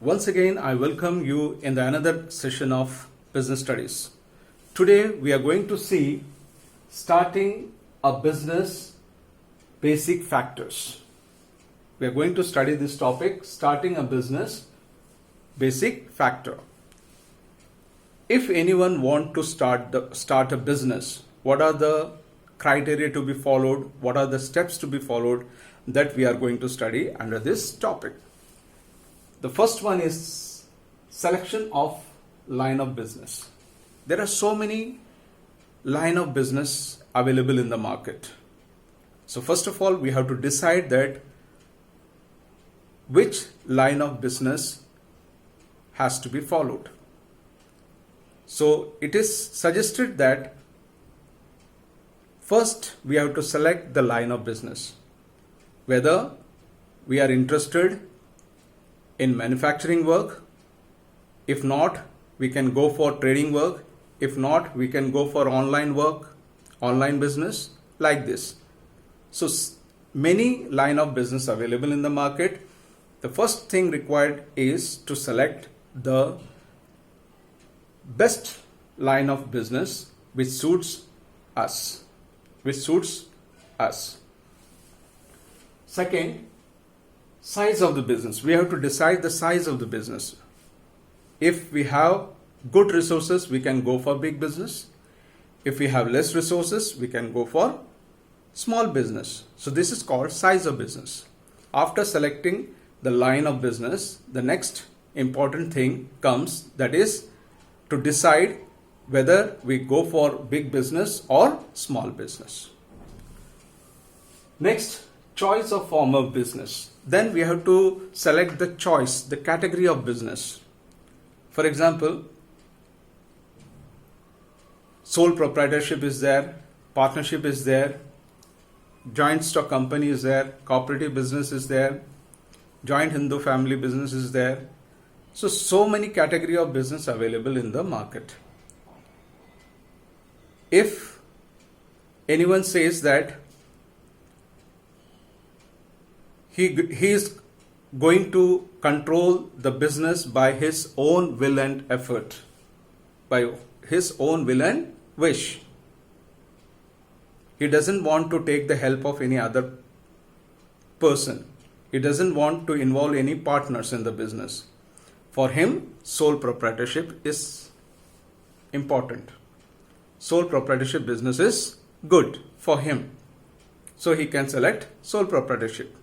Once again, I welcome you in the another session of business studies. Today, we are going to see starting a business basic factors. We are going to study this topic, starting a business basic factor. If anyone want to start a business, what are the criteria to be followed? What are the steps to be followed? That we are going to study under this topic. The first one is selection of line of business. There are so many line of business available in the market. So first of all, we have to decide that which line of business has to be followed. So it is suggested that first we have to select the line of business. Whether we are interested in manufacturing work, if not, we can go for trading work, if not, we can go for online work, online business, like this. So many line of business available in the market. The first thing required is to select the best line of business which suits us. Second, size of the business. We have to decide the size of the business. If we have good resources, we can go for big business. If we have less resources, we can go for small business. So this is called size of business. After selecting the line of business, the next important thing comes, that is to decide whether we go for big business or small business. Next, choice of form of business. Then we have to select the choice, the category of business. For example, sole proprietorship is there, partnership is there, joint stock company is there, cooperative business is there, joint Hindu family business is there. So many category of business available in the market. If anyone says that he is going to control the business by his own will and effort, by his own will and wish, he doesn't want to take the help of any other person, he doesn't want to involve any partners in the business. For him, sole proprietorship is important. Sole proprietorship business is good for him. So he can select sole proprietorship.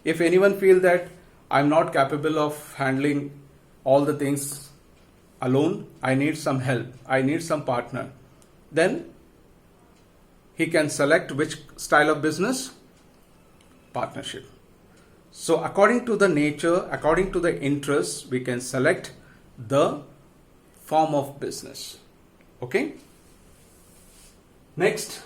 If anyone feels that I'm not capable of handling all the things alone, I need some help, I need some partner, then he can select which style of business? Partnership. So according to the nature, according to the interests, we can select the form of business. Okay? Next,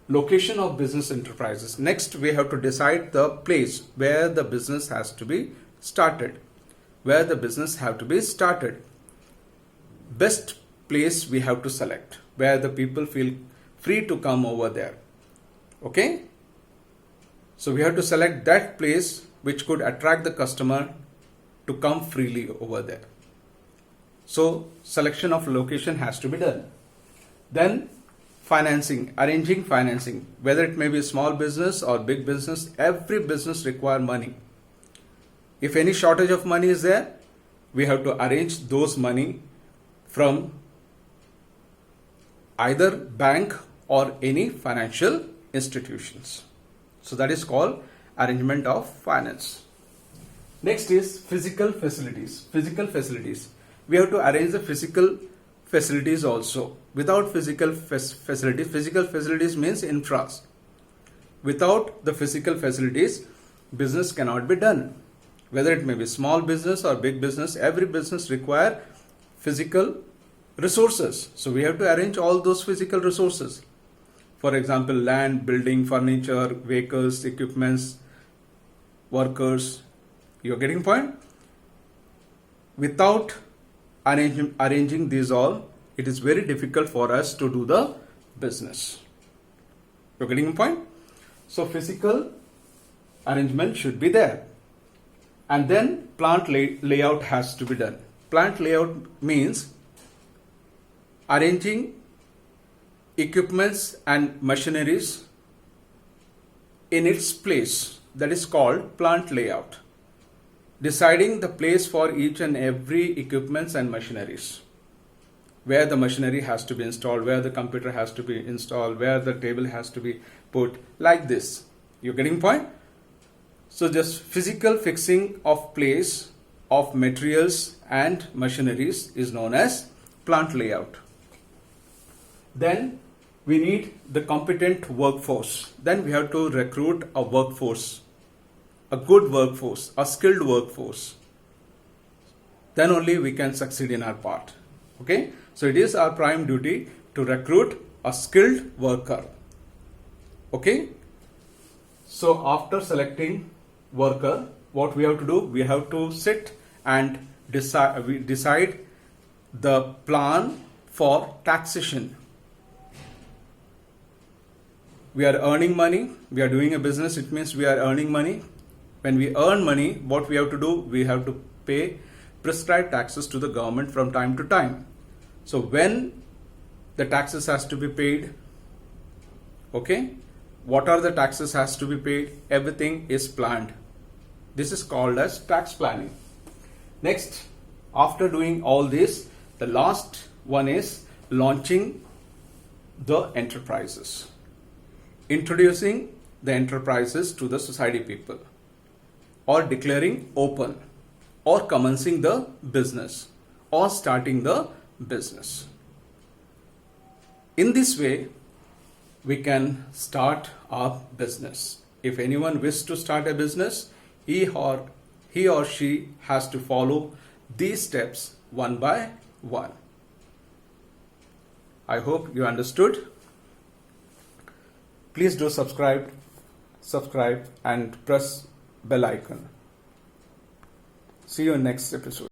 location of business enterprises. Next, we have to decide the place where the business has to be started. Where the business have to be started. Best place we have to select, where the people feel free to come over there. Okay? So we have to select that place which could attract the customer to come freely over there. So selection of location has to be done. Then financing, arranging financing, whether it may be small business or big business, every business require money. If any shortage of money is there, we have to arrange those money from either bank or any financial institutions. So that is called arrangement of finance. Next is physical facilities. Physical facilities. We have to arrange the physical facilities also. Without physical facilities means infras. Without the physical facilities, business cannot be done. Whether it may be small business or big business, every business require physical resources. So we have to arrange all those physical resources. For example, land, building, furniture, vehicles, equipments, workers. You're getting point? Without arranging these all, it is very difficult for us to do the business. You're getting the point? So physical arrangement should be there. And then plant layout has to be done. Plant layout means arranging equipments and machineries in its place. That is called plant layout. Deciding the place for each and every equipments and machineries. Where the machinery has to be installed, where the computer has to be installed, where the table has to be put, like this. You're getting point? So just physical fixing of place of materials and machineries is known as plant layout. Then we need the competent workforce. Then we have to recruit a workforce, a good workforce, a skilled workforce. Then only we can succeed in our part. Okay? So it is our prime duty to recruit a skilled worker. Okay? So after selecting worker, what we have to do? We have to sit and decide the plan for taxation. We are earning money. We are doing a business. It means we are earning money. When we earn money, what we have to do? We have to pay prescribed taxes to the government from time to time. So when the taxes has to be paid, okay, what are the taxes has to be paid? Everything is planned. This is called as tax planning. Next, after doing all this, the last one is launching the enterprises. Introducing the enterprises to the society people, or declaring open, or commencing the business, or starting the business. In this way, we can start our business. If anyone wishes to start a business, he or she has to follow these steps one by one. I hope you understood. Please do subscribe and press bell icon. See you in next episode.